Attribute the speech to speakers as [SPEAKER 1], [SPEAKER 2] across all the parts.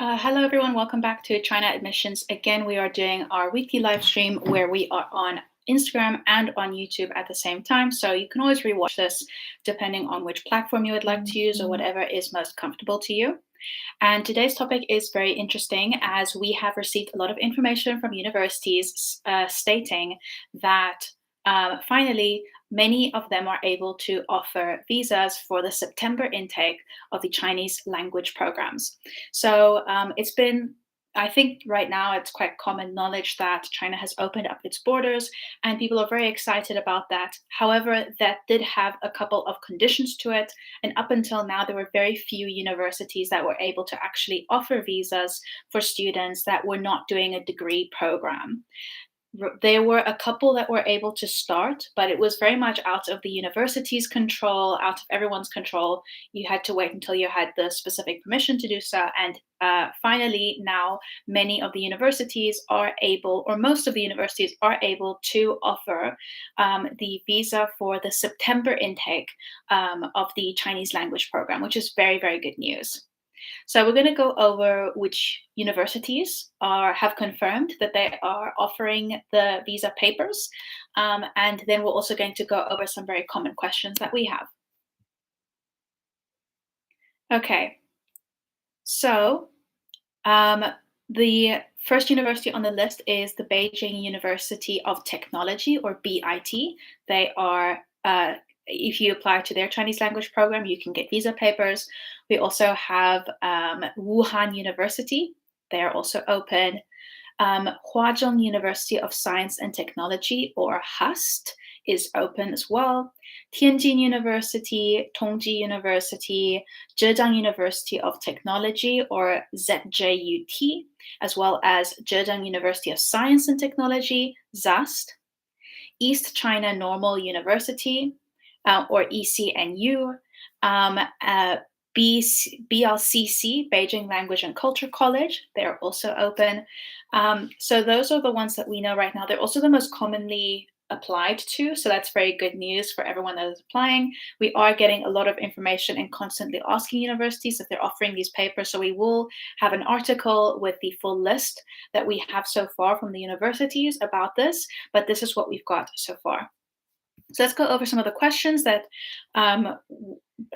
[SPEAKER 1] Hello, everyone. Welcome back to China Admissions. Again, we are doing our weekly live stream where we are on Instagram and on YouTube at the same time. So you can always rewatch this depending on which platform you would like to use or whatever is most comfortable to you. And today's topic is very interesting as we have received a lot of information from universities stating that finally many of them are able to offer visas for the September intake of the Chinese language programs. So I think right now it's quite common knowledge that China has opened up its borders and people are very excited about that. However, that did have a couple of conditions to it. And up until now, there were very few universities that were able to actually offer visas for students that were not doing a degree program. There were a couple that were able to start, but it was very much out of the university's control, out of everyone's control. You had to wait until you had the specific permission to do so. And finally, now many of the universities are able, or most of the universities are able to offer the visa for the September intake of the Chinese language program, which is very, very good news. So we're going to go over which universities have confirmed that they are offering the visa papers, and then we're also going to go over some very common questions that we have. Okay, so the first university on the list is the Beijing University of Technology, or BIT. They are if you apply to their Chinese language program, you can get visa papers. We also have Wuhan University. They are also open. Huazhong University of Science and Technology, or HUST, is open as well. Tianjin University, Tongji University, Zhejiang University of Technology, or ZJUT, as well as Zhejiang University of Science and Technology, ZAST. East China Normal University, or ECNU, BLCC, Beijing Language and Culture College, they're also open. So those are the ones that we know right now. They're also the most commonly applied to, so that's very good news for everyone that is applying. We are getting a lot of information and constantly asking universities if they're offering these papers, so we will have an article with the full list that we have so far from the universities about this, but this is what we've got so far. So let's go over some of the questions that a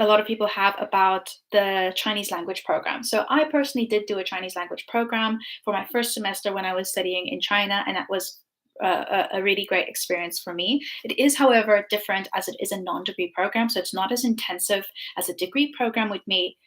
[SPEAKER 1] lot of people have about the Chinese language program. So I personally did do a Chinese language program for my first semester when I was studying in China, and that was a really great experience for me. It is, however, different as it is a non-degree program, so it's not as intensive as a degree program would be.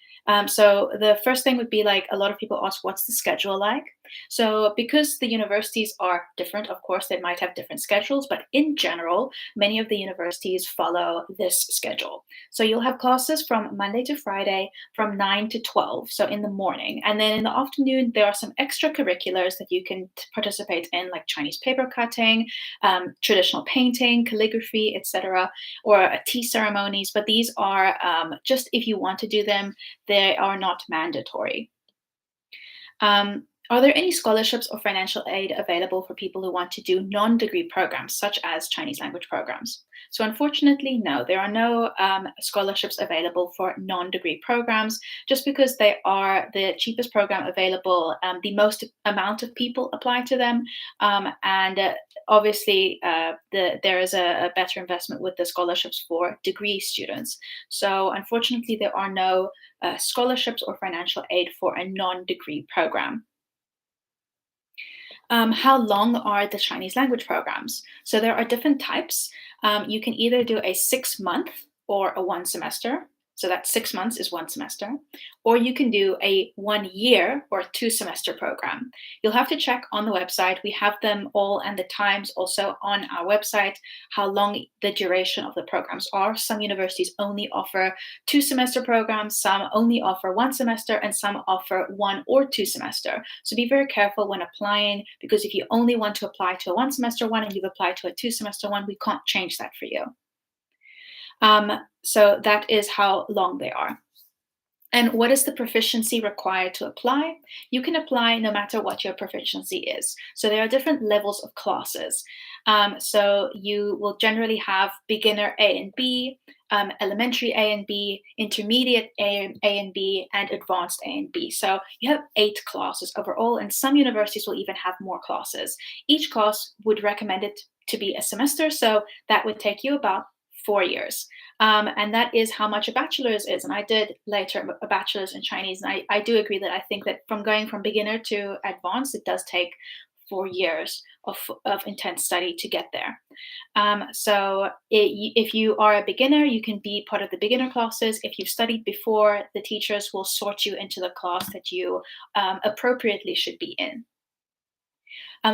[SPEAKER 1] So the first thing would be, like, a lot of people ask, what's the schedule like? So because the universities are different, of course, they might have different schedules, but in general, many of the universities follow this schedule. So you'll have classes from Monday to Friday from 9 to 12, so in the morning. And then in the afternoon, there are some extracurriculars that you can participate in, like Chinese paper cutting, traditional painting, calligraphy, etc., or tea ceremonies. But these are just if you want to do them, they are not mandatory. Are there any scholarships or financial aid available for people who want to do non-degree programs, such as Chinese language programs? So unfortunately, no, there are no scholarships available for non-degree programs, just because they are the cheapest program available. The most amount of people apply to them, and obviously there is a better investment with the scholarships for degree students. So unfortunately, there are no scholarships or financial aid for a non-degree program. How long are the Chinese language programs? So there are different types. You can either do a 6-month or a 1 semester. So that 6 months is 1 semester. Or you can do a 1 year or 2 semester program. You'll have to check on the website. We have them all and the times also on our website, how long the duration of the programs are. Some universities only offer 2 semester programs, some only offer 1 semester, and some offer 1 or 2 semester. So be very careful when applying, because if you only want to apply to a 1 semester one and you've applied to a 2 semester one, we can't change that for you. So that is how long they are. And what is the proficiency required to apply? You can apply no matter what your proficiency is. So there are different levels of classes. So you will generally have beginner A and B, elementary A and B, intermediate A and B, and advanced A and B. So you have 8 classes overall, and some universities will even have more classes. Each class would recommend it to be a semester, so that would take you about 4 years. And that is how much a bachelor's is. And I did later a bachelor's in Chinese. And I do agree that I think that from going from beginner to advanced, it does take 4 years of intense study to get there. If you are a beginner, you can be part of the beginner classes. If you've studied before, the teachers will sort you into the class that you appropriately should be in.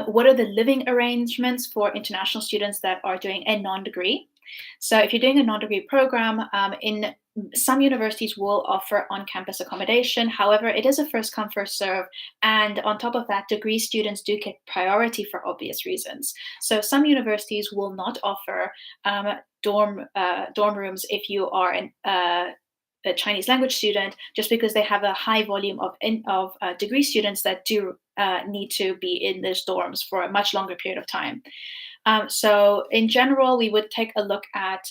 [SPEAKER 1] What are the living arrangements for international students that are doing a non-degree? So if you're doing a non-degree program, in some universities will offer on-campus accommodation. However, it is a first come, first serve. And on top of that, degree students do get priority for obvious reasons. So some universities will not offer dorm rooms if you are a Chinese language student, just because they have a high volume of degree students that do need to be in those dorms for a much longer period of time. So in general, we would take a look at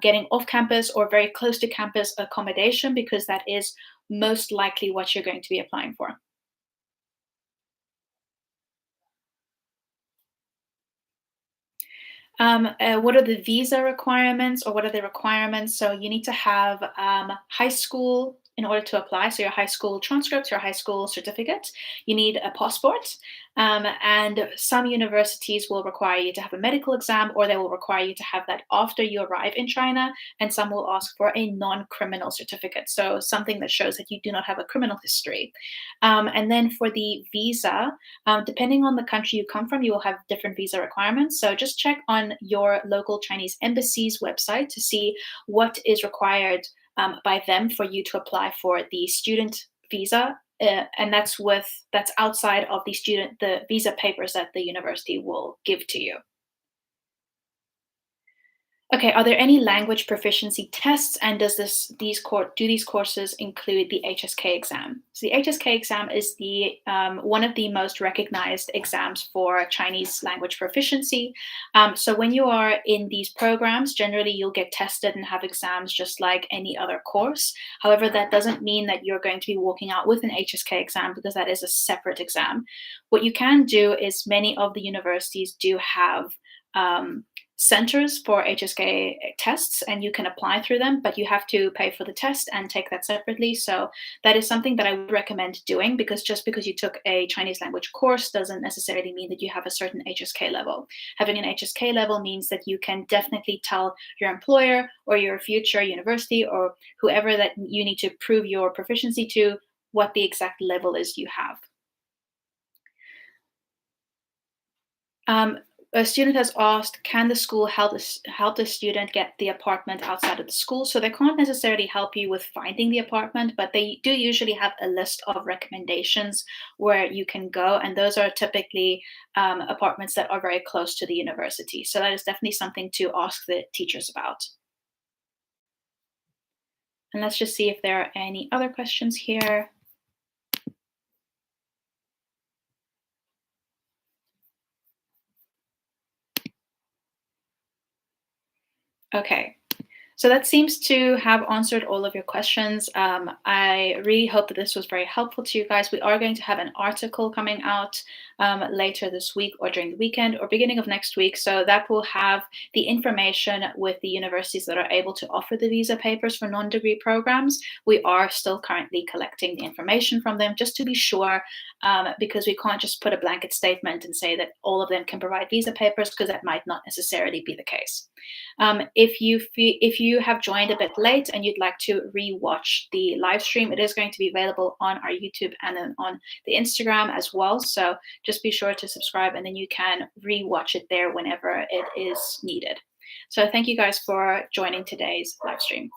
[SPEAKER 1] getting off-campus or very close to campus accommodation, because that is most likely what you're going to be applying for. What are the visa requirements, or what are the requirements? So you need to have high school in order to apply. So your high school transcripts, your high school certificate. You need a passport. And some universities will require you to have a medical exam, or they will require you to have that after you arrive in China. And some will ask for a non-criminal certificate. So something that shows that you do not have a criminal history. And then for the visa, depending on the country you come from, you will have different visa requirements. So just check on your local Chinese embassy's website to see what is required by them for you to apply for the student visa. And that's outside of the visa papers that the university will give to you. Okay, are there any language proficiency tests, and do these courses include the HSK exam? So the HSK exam is the one of the most recognized exams for Chinese language proficiency. So when you are in these programs, generally you'll get tested and have exams just like any other course. However, that doesn't mean that you're going to be walking out with an HSK exam, because that is a separate exam. What you can do is, many of the universities do have centers for HSK tests, and you can apply through them, but you have to pay for the test and take that separately. So that is something that I would recommend doing, because just because you took a Chinese language course doesn't necessarily mean that you have a certain HSK level. Having an HSK level means that you can definitely tell your employer or your future university or whoever that you need to prove your proficiency to what the exact level is you have. Um, a student has asked, can the school help the student get the apartment outside of the school? So they can't necessarily help you with finding the apartment, but they do usually have a list of recommendations where you can go. And those are typically apartments that are very close to the university. So that is definitely something to ask the teachers about. And let's just see if there are any other questions here. Okay. So that seems to have answered all of your questions. I really hope that this was very helpful to you guys. We are going to have an article coming out later this week, or during the weekend, or beginning of next week. So that will have the information with the universities that are able to offer the visa papers for non-degree programs. We are still currently collecting the information from them, just to be sure, because we can't just put a blanket statement and say that all of them can provide visa papers, because that might not necessarily be the case. If you have joined a bit late and you'd like to re-watch the live stream, it is going to be available on our YouTube and then on the Instagram as well. So just be sure to subscribe, and then you can re-watch it there whenever it is needed. So thank you guys for joining today's live stream.